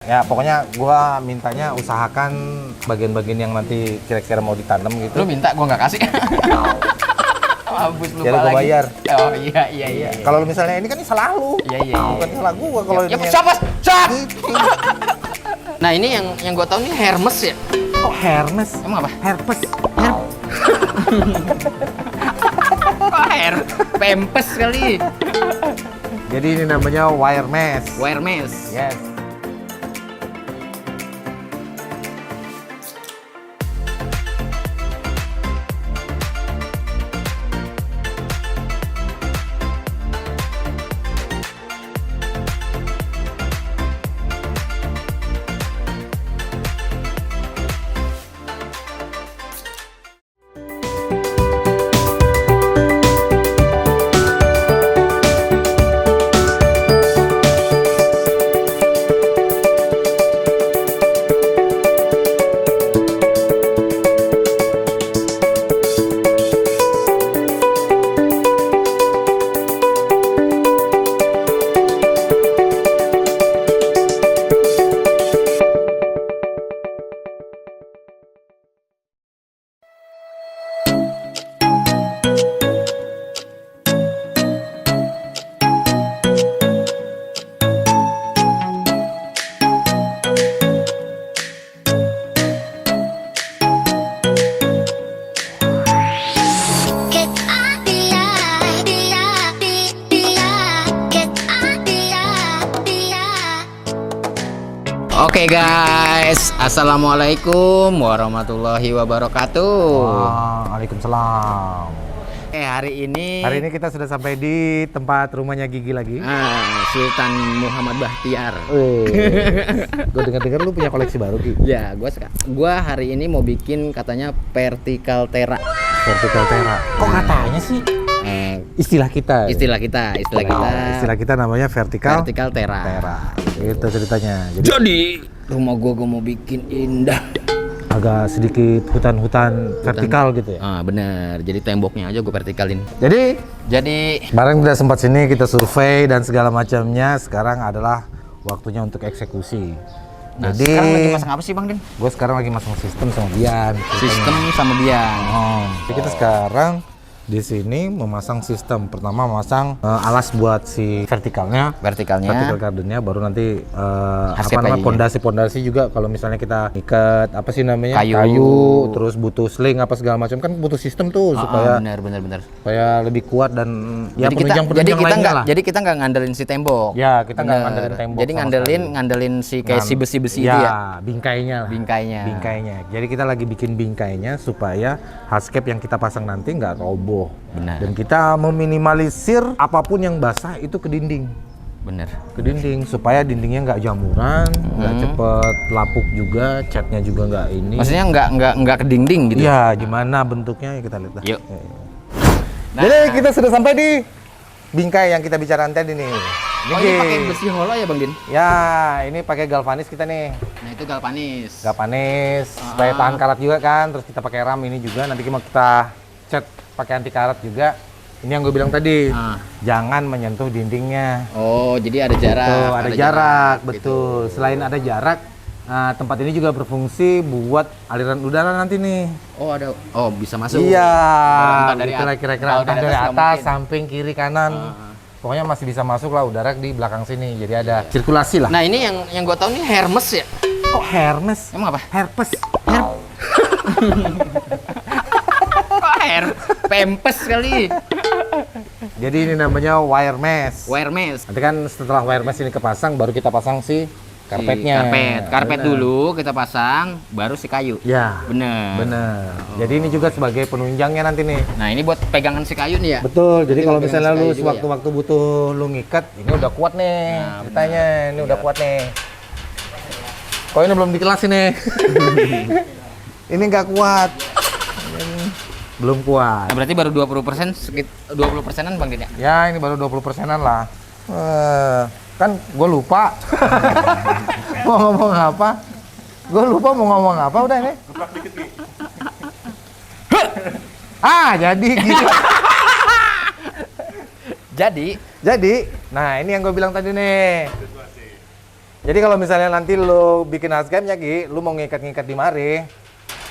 Ya pokoknya gua mintanya usahakan bagian-bagian yang nanti kira-kira mau ditanam gitu. Lu minta gua nggak kasih. Mampus lupa Jadi gua lagi. bayar. Oh iya. Kalau misalnya ini kan salah lu. Iya. Bukan salah gua kalau Ya ini. siapa? Cak. Nah ini yang gua tahu nih Hermes ya. Kok Hermes? Emang apa? Herpes. Kok Pempes kali. Jadi ini namanya wire mesh. Wire mesh. Yes. Oke guys, assalamualaikum warahmatullahi wabarakatuh. Waalaikumsalam. Hari ini kita sudah sampai di tempat rumahnya Gigi lagi. Sultan Muhammad Bahtiar. Gue dengar-dengar lu punya koleksi baru, Gi. Ya, gua hari ini mau bikin katanya vertical tera. Vertical tera. Kok katanya sih? Istilah kita. Istilah kita namanya vertical tera. Itu ceritanya. Jadi rumah gua mau bikin indah. Agak sedikit hutan-hutan vertikal gitu ya. Bener. Jadi temboknya aja gua vertikalin. Jadi kemarin udah sempat sini kita survei dan segala macamnya. Sekarang adalah waktunya untuk eksekusi. Nah, Jadi sekarang lagi masang apa sih Bang Din? gue sekarang lagi masang sistem sama Bian. Sistem sama Bian. Jadi kita sekarang di sini memasang sistem. Pertama memasang alas buat si vertical gardennya, baru nanti pondasi juga. Kalau misalnya kita ikat apa sih namanya kayu, terus butuh sling apa segala macam, kan butuh sistem tuh supaya bener. supaya lebih kuat dan ya jadi lainnya lah. Jadi kita nggak ngandelin si tembok. Ya kita nggak ngandelin tembok. Jadi ngandelin si kayak si besi-besi itu ya. Bingkainya. Jadi kita lagi bikin bingkainya supaya hardscape yang kita pasang nanti nggak roboh. Benar. Dan kita meminimalisir apapun yang basah itu ke dinding. Bener. Ke dinding supaya dindingnya nggak jamuran, nggak cepet lapuk juga, catnya juga nggak ini. Maksudnya nggak ke dinding gitu. Iya, gimana bentuknya ya kita lihat lah. Yuk. Nah, jadi kita sudah sampai di bingkai yang kita bicarakan tadi nih. Oh, ini pakai besi holo ya Bang Din? Ya, ini pakai galvanis kita nih. Nah, itu galvanis. Supaya tahan karat juga kan. Terus kita pakai ram ini juga. Nanti mau kita cat pakai anti karat juga. Ini yang gue bilang tadi, jangan menyentuh dindingnya. Oh, jadi ada jarak. Betul, ada jarak, betul. Gitu. Selain ada jarak, tempat ini juga berfungsi buat aliran udara nanti nih. Oh, bisa masuk. Iya, dari kira-kira dari atas, samping, kiri, kanan. Pokoknya masih bisa masuk lah udara di belakang sini. Jadi ada sirkulasi lah. Nah, ini yang gue tahu nih Hermes ya. Kok Hermes? Emang apa? Herpes. Pempes kali. Jadi ini namanya wire mesh. Wire mesh. Nanti kan setelah wire mesh ini kepasang, baru kita pasang si karpetnya. Karpet dulu kita pasang, baru si kayu. Ya. Bener. Jadi ini juga sebagai penunjangnya nanti nih. Nah, ini buat pegangan si kayu nih ya. Betul. Jadi kalau misalnya lu sewaktu-waktu butuh lu ngikat, ini udah kuat nih. Ceritanya ini udah kuat nih. Kok ini belum dikelas ini? Ini nggak kuat. Belum kuat. Nah, berarti baru 20%, 20%-an Bang Din ya? Ya, ini baru 20%-an lah. Kan gue lupa. Mau ngomong apa? Gue lupa mau ngomong apa udah ini. Jadi gitu. Jadi, nah ini yang gue bilang tadi nih. Jadi kalau misalnya nanti lu bikin hardscape-nya Gi, lu mau ngikat-ngikat di mari,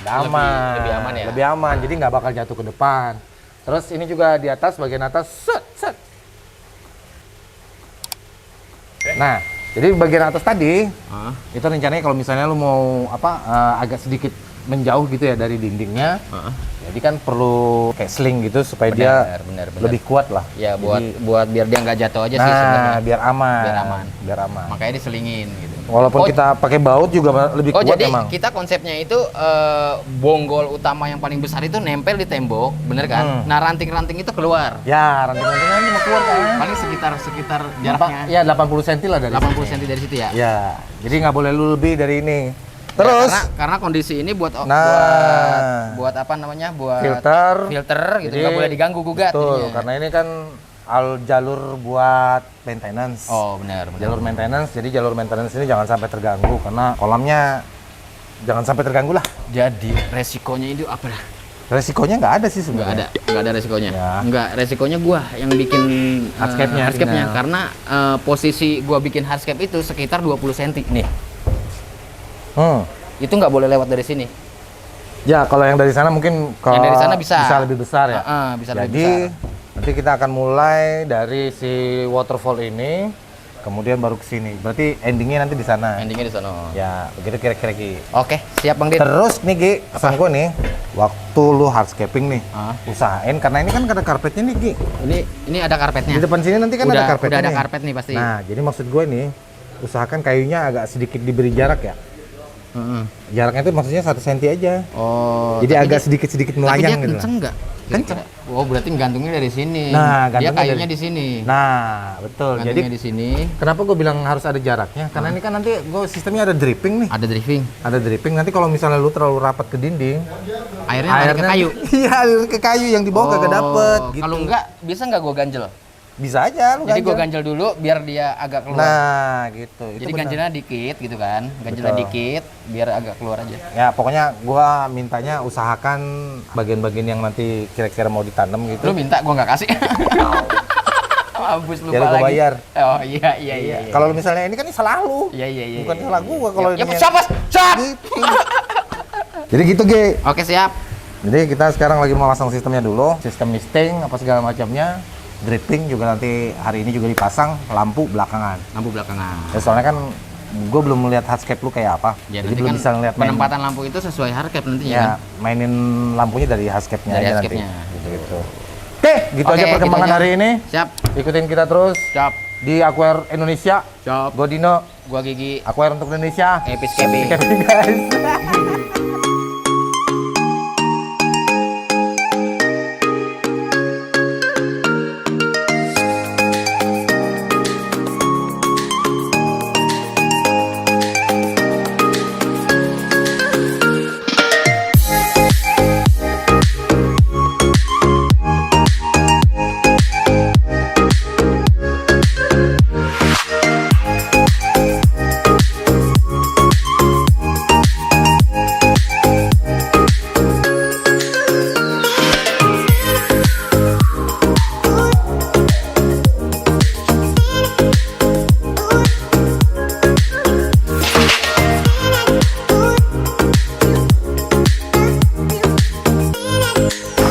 aman. Lebih aman ya. Lebih aman, jadi nggak bakal jatuh ke depan. Terus ini juga di atas, bagian atas, set, set. Nah, jadi bagian atas tadi, itu rencananya kalau misalnya lu mau agak sedikit menjauh gitu ya dari dindingnya. Jadi kan perlu kayak sling gitu supaya benar. lebih kuat lah. Ya buat biar dia nggak jatuh aja sih Nah, sebenarnya. biar aman. Makanya diselingin gitu. Walaupun kita pakai baut juga lebih kuat jadi emang. kita konsepnya itu bonggol utama yang paling besar itu nempel di tembok, bener kan? Nah ranting-ranting itu keluar. Ya, ranting-rantingan cuma keluar kan. Paling sekitar jaraknya. Ya 80 cm lah dari 80 sini. cm dari situ ya. Ya, jadi nggak boleh lu lebih dari ini. Ya, Terus karena kondisi ini buat buat apa namanya? Buat filter gitu, jadi nggak boleh diganggu gugat. betul, karena ini kan jalur buat maintenance. Oh, benar. Jalur maintenance, jadi jalur maintenance ini jangan sampai terganggu karena kolamnya jangan sampai terganggu lah. Jadi resikonya itu apa lah? Resikonya nggak ada sih sebenarnya. Nggak ada resikonya. Ya. Nggak, resikonya gua yang bikin hardscape-nya karena posisi gua bikin hardscape itu sekitar 20 cm nih. Itu nggak boleh lewat dari sini. Ya, kalau yang dari sana mungkin Yang dari sana bisa lebih besar ya. Bisa Jadi lebih besar. nanti kita akan mulai dari si waterfall ini, kemudian baru ke sini. Berarti endingnya nanti di sana. Endingnya di sana. Ya, begitu kira-kira Gi. Oke, siap Bang Dit. Terus nih Gi, pesan gue nih, waktu lu hardscaping nih, usahain karena ini kan ada karpetnya nih Gi. Ini ada karpetnya. Di depan sini nanti kan ada karpetnya. Udah ada nih. karpet nih pasti. Nah, jadi maksud gue nih, usahakan kayunya agak sedikit diberi jarak ya. Jaraknya itu maksudnya 1 cm aja. Oh. Jadi agak sedikit-sedikit melayang gitu. Kenceng nggak? Kenceng. Oh, berarti gantungnya dari sini. Nah, dia gantungnya kayunya di sini. Nah, betul. Gantungnya Jadi di sini. kenapa gue bilang harus ada jaraknya? Karena ini kan nanti gue sistemnya ada dripping nih. Ada driving. Ada dripping. Nanti kalau misalnya lu terlalu rapat ke dinding, Airnya lari ke kayu. Iya, ke kayu yang di bawah kagak dapet. Gitu. Kalau enggak, bisa nggak gua ganjel? Bisa aja lu Jadi ganjel. gua ganjel dulu biar dia agak keluar. Nah, gitu. Itu Jadi benar. ganjelnya dikit gitu kan. Ganjelnya Betul. dikit biar agak keluar aja. Ya, pokoknya gua mintanya usahakan bagian-bagian yang nanti kira-kira mau ditanam gitu. Lu minta gua nggak kasih. Mampus lupa Biar gua lagi. bayar. Oh iya. Kalau misalnya ini kan salah lu. Iya. Bukan salah gua kalau Ya, ini. siapa? Gitu. Jadi gitu, Ge. Oke, siap. Jadi kita sekarang lagi memasang sistemnya dulu, sistem misting apa segala macamnya, dripping juga nanti hari ini juga dipasang, lampu belakangan. Lampu belakangan. Ya, soalnya kan gue belum melihat hardscape lu kayak apa, Ya, jadi nanti belum kan bisa ngeliat penempatan lampu itu sesuai hardscape nantinya kan. Ya, mainin lampunya dari hardscape-nya Dari aja hardscape-nya. nanti. Gitu. Oke, gitu Oke, aja perkembangan gitu aja. hari ini. Siap. Ikutin kita terus Siap. di Aquare Indonesia. Siap. Gue Dino, Gua Gigi. Aquare untuk Indonesia. Episcape. Oke, guys.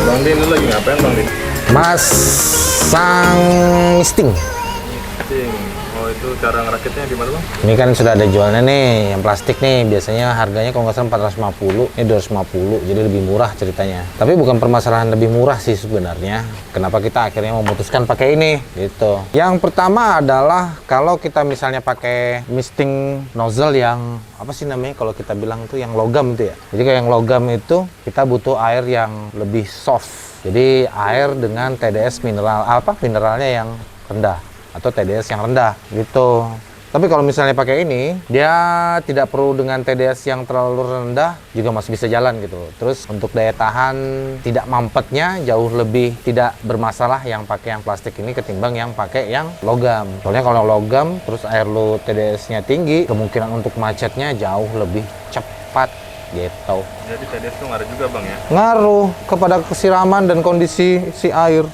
Bang Din, lu lagi ngapain Bang Din? Masang misting. Oh itu cara ngerakitnya gimana Bang? Ini kan sudah ada jualnya nih, yang plastik nih. Biasanya harganya kalau nggak salah 450, ini 250, jadi lebih murah ceritanya. Tapi bukan permasalahan lebih murah sih sebenarnya. Kenapa kita akhirnya memutuskan pakai ini, gitu. Yang pertama adalah kalau kita misalnya pakai misting nozzle yang apa sih namanya kalau kita bilang tuh yang logam itu ya. Jadi kayak yang logam itu kita butuh air yang lebih soft. Jadi air dengan TDS mineralnya yang rendah atau TDS yang rendah gitu. Tapi kalau misalnya pakai ini, dia tidak perlu dengan TDS yang terlalu rendah, juga masih bisa jalan gitu. Terus untuk daya tahan tidak mampetnya jauh lebih tidak bermasalah yang pakai yang plastik ini ketimbang yang pakai yang logam. Soalnya kalau logam terus air lu TDS-nya tinggi, kemungkinan untuk macetnya jauh lebih cepat gitu. Jadi TDS tuh ngaruh juga Bang ya? Ngaruh kepada kesiraman dan kondisi si air.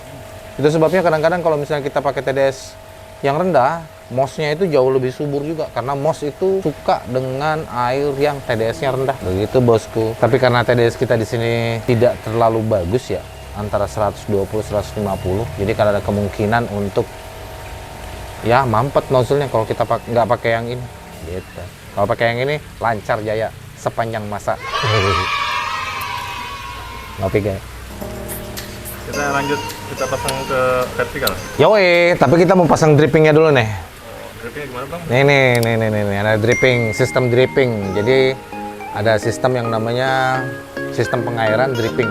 Itu sebabnya kadang-kadang kalau misalnya kita pakai TDS yang rendah, mossnya itu jauh lebih subur juga karena moss itu suka dengan air yang TDS-nya rendah. Begitu bosku. Tapi karena TDS kita di sini tidak terlalu bagus ya, antara 120-150. Jadi kalau ada kemungkinan untuk ya mampet nozzle-nya kalau kita nggak pakai yang ini. Gitu. Kalau pakai yang ini lancar jaya sepanjang masa. Oke guys. Kita lanjut, kita pasang ke vertikal. Yoi, tapi kita mau pasang drippingnya dulu nih. Drippingnya gimana bang? Nih, ada dripping, sistem dripping. Jadi ada sistem yang namanya sistem pengairan dripping.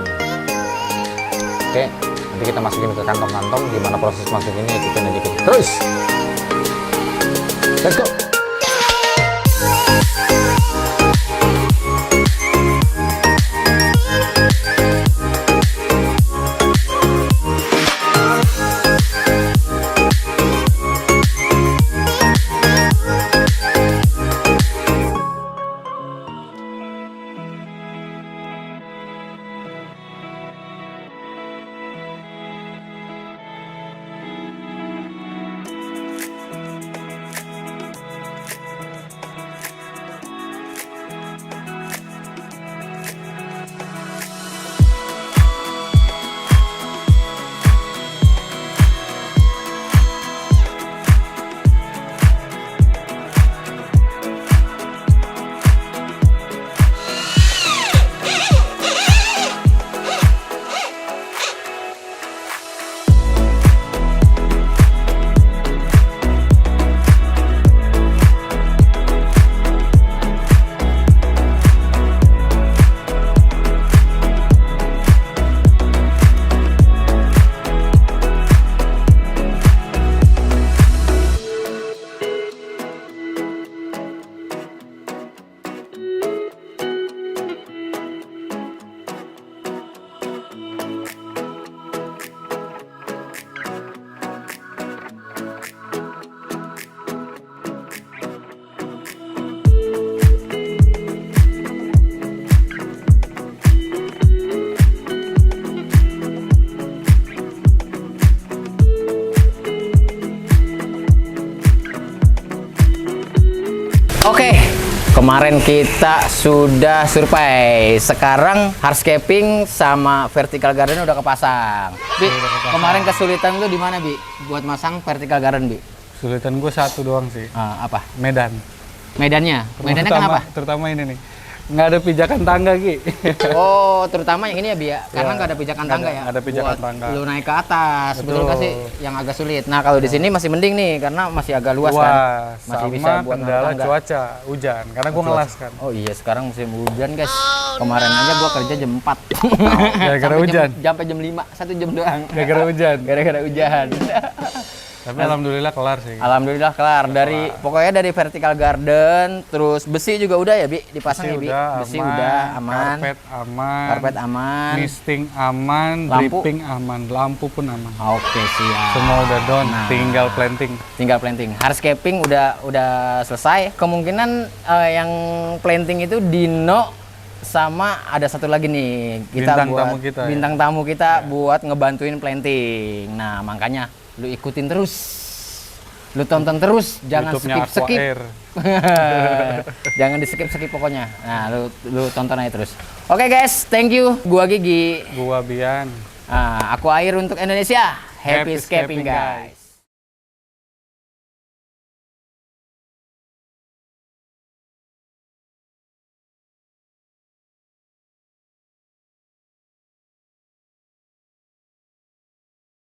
Oke, nanti kita masukin ke kantong-kantong. Gimana proses masukinnya, ikutin aja kita. Terus, let's go. Oke, kemarin kita sudah survei. Sekarang hardscaping sama vertical garden udah kepasang. Bi, kemarin kesulitan lu di mana, Bi? Buat masang vertical garden, Bi? Kesulitan gue satu doang sih. Apa? Medan. Medannya? Medannya kenapa? Terutama ini nih. Nggak ada pijakan tangga, Ki. Oh, terutama yang ini ya, Bi ya? Karena nggak ada pijakan tangga ya? Nggak ada pijakan buat tangga. lu naik ke atas, betul nggak sih? Yang agak sulit. Nah, kalau di sini masih mending nih, karena masih agak luas kan? Masih sama bisa buat kendala tangga. cuaca, hujan. Karena gue ngelas kan. Oh iya, sekarang musim hujan, guys. Kemarin aja gua kerja jam 4. Gara-gara Sampai hujan? Sampai jam 5, 1 jam doang. Gara-gara hujan. Gara-gara hujan. Tapi alhamdulillah kelar sih. Alhamdulillah kelar. Pokoknya dari vertical garden, terus besi juga udah ya, Bi, dipasang ya, Bi. Besi udah aman. Karpet aman. Misting aman, Lampu? dripping aman, lampu pun aman. Oke, siap. Semua udah done, Nah. tinggal planting. Tinggal planting. Hardscaping udah selesai. Kemungkinan yang planting itu Dino sama ada satu lagi nih bintang tamu kita buat ngebantuin planting. Nah, makanya lu ikutin terus, lu tonton terus, jangan skip. Jangan di skip pokoknya. Nah, lu tonton aja terus. Oke guys, thank you. Gua Gigi. Gua Bian. Aku Air untuk Indonesia. Happy scaping guys.